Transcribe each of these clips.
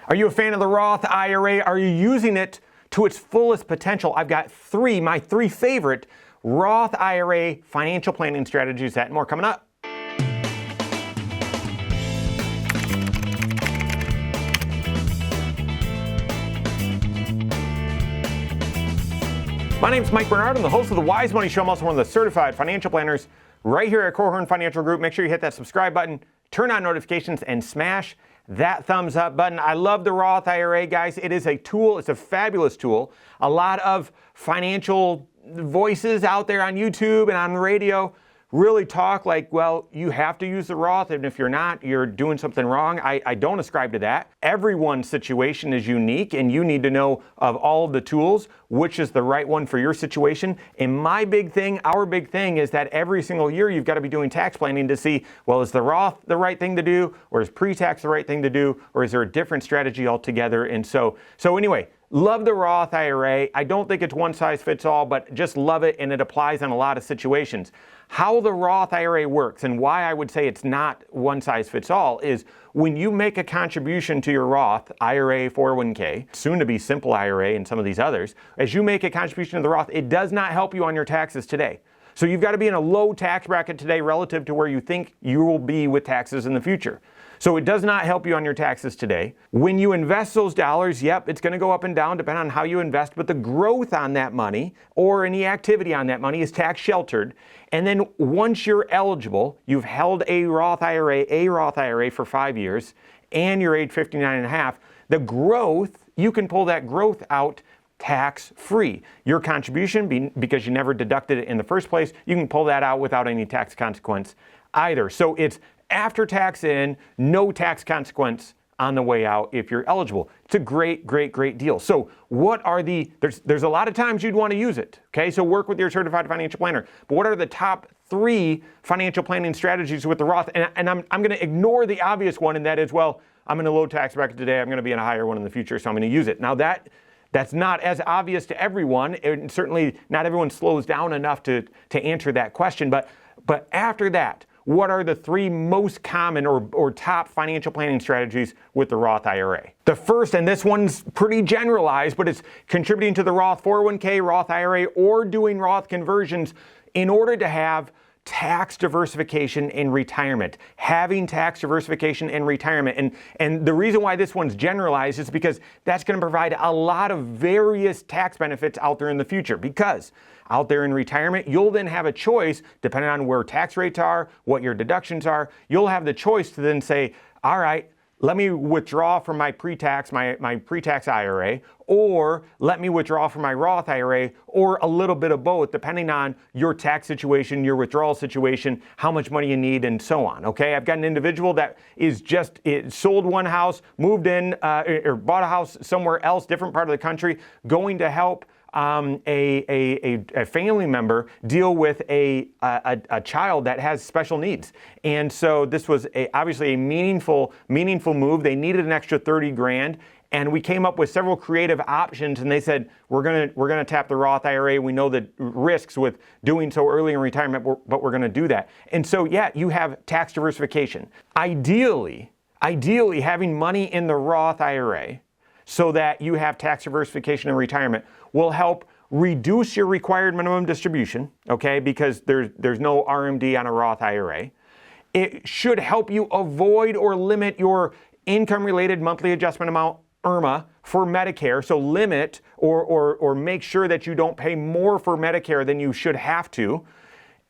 Are you a fan of the Roth IRA? Are you using it to its fullest potential? I've got my three favorite Roth IRA financial planning strategies. That and more coming up. My name's Mike Bernard. I'm the host of the Wise Money Show. I'm also one of the certified financial planners right here at Korhorn Financial Group. Make sure you hit that subscribe button, turn on notifications, and smash that thumbs up button. I love the Roth IRA, guys. It is a tool. It's a fabulous tool. A lot of financial voices out there on YouTube and on the radio really talk like, well, you have to use the Roth, and if you're not, you're doing something wrong. I don't ascribe to that. Everyone's situation is unique, and you need to know of all of the tools, which is the right one for your situation. And our big thing is that every single year you've got to be doing tax planning to see, well, is the Roth the right thing to do, or is pre-tax the right thing to do, or is there a different strategy altogether? And so anyway, love the Roth IRA. I don't think it's one size fits all, but just love it, and it applies in a lot of situations. How the Roth IRA works and why I would say it's not one size fits all is when you make a contribution to your Roth IRA, 401k, soon to be simple IRA and some of these others, as you make a contribution to the Roth, it does not help you on your taxes today. So you've got to be in a low tax bracket today relative to where you think you will be with taxes in the future. So it does not help you on your taxes today. When you invest those dollars, yep, it's going to go up and down depending on how you invest, but the growth on that money or any activity on that money is tax sheltered. And then once you're eligible, you've held a Roth IRA for 5 years, and you're age 59 and a half, the growth, you can pull that growth out tax-free. Your contribution, because you never deducted it in the first place, you can pull that out without any tax consequence either. So it's after tax in, no tax consequence on the way out if you're eligible. It's a great deal. So what are there's a lot of times you'd want to use it, okay? So work with your certified financial planner. But what are the top 3 financial planning strategies with the Roth? And I'm going to ignore the obvious one, and that is, well, I'm in a low tax bracket today, I'm going to be in a higher one in the future, so I'm going to use it. Now that's not as obvious to everyone, and certainly not everyone slows down enough to answer that question. But after that, what are the 3 most common or top financial planning strategies with the Roth IRA? The first, and this one's pretty generalized, but it's contributing to the Roth 401k, Roth IRA, or doing Roth conversions in order to have tax diversification in retirement. Having tax diversification in retirement. And the reason why this one's generalized is because that's going to provide a lot of various tax benefits out there in the future. Because out there in retirement, you'll then have a choice, depending on where tax rates are, what your deductions are, you'll have the choice to then say, all right, let me withdraw from my pre-tax, my pre-tax IRA, or let me withdraw from my Roth IRA, or a little bit of both, depending on your tax situation, your withdrawal situation, how much money you need, and so on. Okay, I've got an individual that is sold one house, moved in, or bought a house somewhere else, different part of the country, going to help a family member deal with a child that has special needs. And so this was obviously a meaningful move. They needed an extra 30 grand. And we came up with several creative options, and they said, we're gonna tap the Roth IRA. We know the risks with doing so early in retirement, but we're gonna do that. And so, yeah, you have tax diversification. Ideally, having money in the Roth IRA so that you have tax diversification in retirement will help reduce your required minimum distribution, okay, because there's no RMD on a Roth IRA. It should help you avoid or limit your income-related monthly adjustment amount, IRMA, for Medicare. So limit or make sure that you don't pay more for Medicare than you should have to.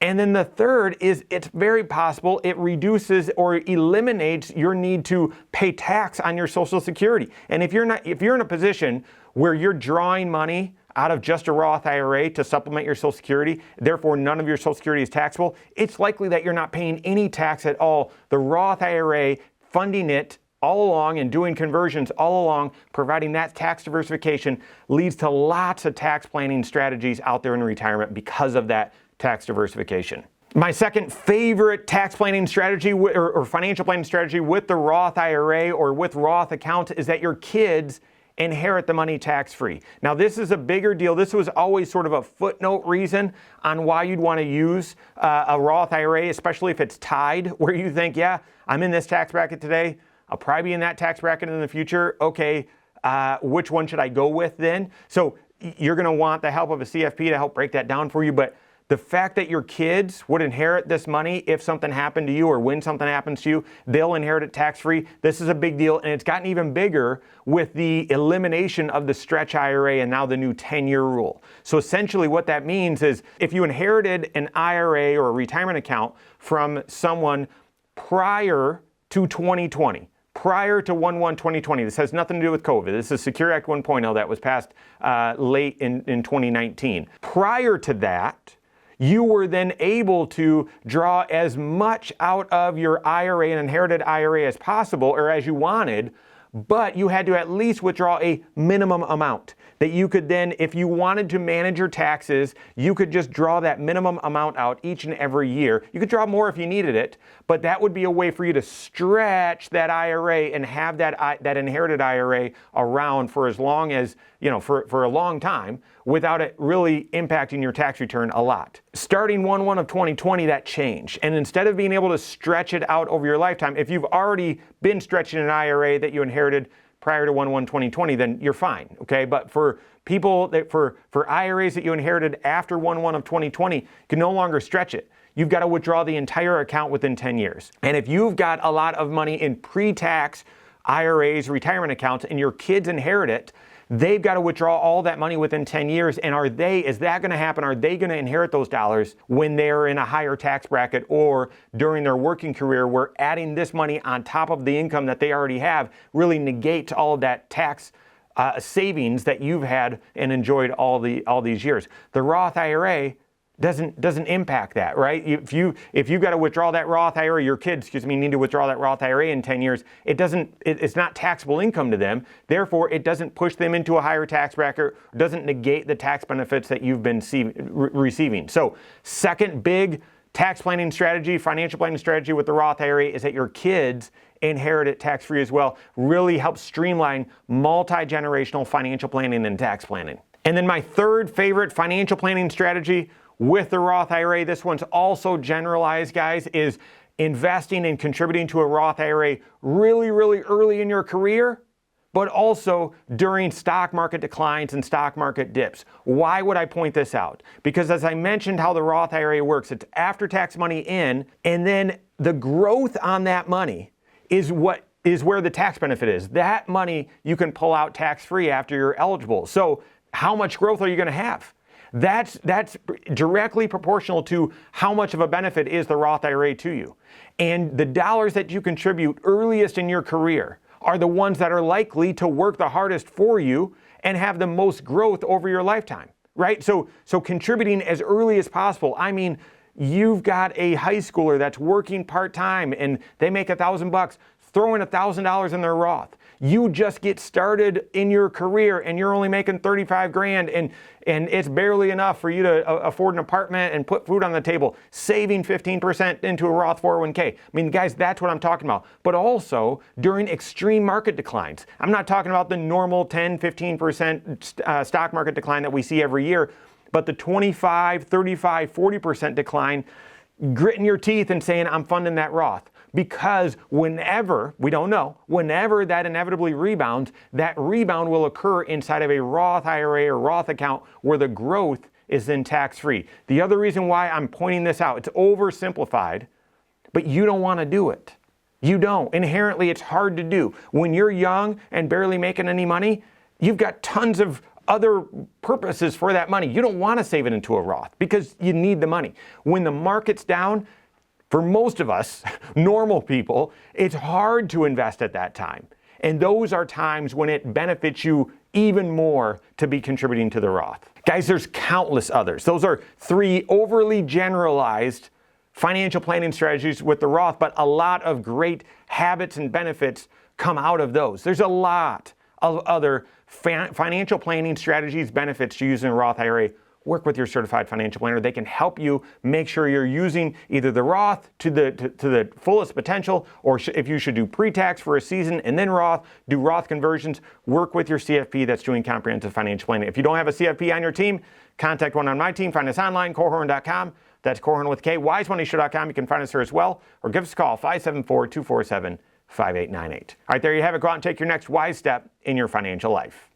And then the third is it's very possible it reduces or eliminates your need to pay tax on your Social Security. And if you're in a position where you're drawing money out of just a Roth IRA to supplement your Social Security, therefore none of your Social Security is taxable, it's likely that you're not paying any tax at all. The Roth IRA, funding it all along and doing conversions all along, providing that tax diversification, leads to lots of tax planning strategies out there in retirement because of that tax diversification. My second favorite tax planning strategy or financial planning strategy with the Roth IRA or with Roth accounts is that your kids inherit the money tax-free. Now, this is a bigger deal. This was always sort of a footnote reason on why you'd want to use a Roth IRA, especially if it's tied, where you think, yeah, I'm in this tax bracket today. I'll probably be in that tax bracket in the future. Okay, which one should I go with then? So you're going to want the help of a CFP to help break that down for you. But the fact that your kids would inherit this money if something happened to you or when something happens to you, they'll inherit it tax-free. This is a big deal, and it's gotten even bigger with the elimination of the stretch IRA and now the new 10-year rule. So essentially what that means is if you inherited an IRA or a retirement account from someone prior to 2020, prior to 1/1/2020. This has nothing to do with COVID. This is Secure Act 1.0 that was passed late in 2019. Prior to that, you were then able to draw as much out of your IRA and inherited IRA as possible, or as you wanted, but you had to at least withdraw a minimum amount that you could then, if you wanted to manage your taxes, you could just draw that minimum amount out each and every year. You could draw more if you needed it, but that would be a way for you to stretch that IRA and have that inherited IRA around for as long as, for a long time without it really impacting your tax return a lot. Starting 1/1/2020, that changed. And instead of being able to stretch it out over your lifetime, if you've already been stretching an IRA that you inherited prior to 1/1/2020, then you're fine, okay? But for people for IRAs that you inherited after 1/1/2020, you can no longer stretch it. You've got to withdraw the entire account within 10 years. And if you've got a lot of money in pre-tax IRAs, retirement accounts, and your kids inherit it, they've got to withdraw all that money within 10 years. And is that going to happen? Are they going to inherit those dollars when they're in a higher tax bracket or during their working career, where adding this money on top of the income that they already have really negates all of that tax savings that you've had and enjoyed all these years? The Roth IRA doesn't impact that, right? If you've got to withdraw that Roth IRA, your kids, need to withdraw that Roth IRA in 10 years, it's not taxable income to them. Therefore, it doesn't push them into a higher tax bracket, doesn't negate the tax benefits that you've been receiving. So, second big tax planning strategy, financial planning strategy with the Roth IRA is that your kids inherit it tax-free as well. Really helps streamline multi-generational financial planning and tax planning. And then my third favorite financial planning strategy with the Roth IRA, this one's also generalized, guys, is investing and contributing to a Roth IRA really, really early in your career, but also during stock market declines and stock market dips. Why would I point this out? Because as I mentioned how the Roth IRA works, it's after-tax money in, and then the growth on that money is where the tax benefit is. That money you can pull out tax-free after you're eligible. So how much growth are you going to have? That's directly proportional to how much of a benefit is the Roth IRA to you. And the dollars that you contribute earliest in your career are the ones that are likely to work the hardest for you and have the most growth over your lifetime, right? So contributing as early as possible. I mean, you've got a high schooler that's working part-time and they make $1,000, throw in $1,000 in their Roth. You just get started in your career and you're only making 35 grand and it's barely enough for you to afford an apartment and put food on the table, saving 15% into a Roth 401k. I mean, guys, that's what I'm talking about. But also during extreme market declines. I'm not talking about the normal 10, 15% stock market decline that we see every year, but the 25, 35, 40% decline, gritting your teeth and saying, I'm funding that Roth. Because whenever that inevitably rebounds, that rebound will occur inside of a Roth IRA or Roth account where the growth is then tax-free. The other reason why I'm pointing this out, it's oversimplified, but you don't want to do it. You don't. Inherently, it's hard to do. When you're young and barely making any money, you've got tons of other purposes for that money. You don't want to save it into a Roth because you need the money. When the market's down, for most of us, normal people, it's hard to invest at that time. And those are times when it benefits you even more to be contributing to the Roth. Guys, there's countless others. Those are 3 overly generalized financial planning strategies with the Roth, but a lot of great habits and benefits come out of those. There's a lot of other financial planning strategies, benefits to using a Roth IRA. Work with your certified financial planner. They can help you make sure you're using either the Roth to the fullest potential, or if you should do pre-tax for a season and then Roth, do Roth conversions. Work with your CFP that's doing comprehensive financial planning. If you don't have a CFP on your team, contact one on my team. Find us online, Korhorn.com. That's Korhorn with K, wisemoneyshow.com. You can find us there as well, or give us a call, 574-247-7600. 5898. All right, there you have it. Go out and take your next wise step in your financial life.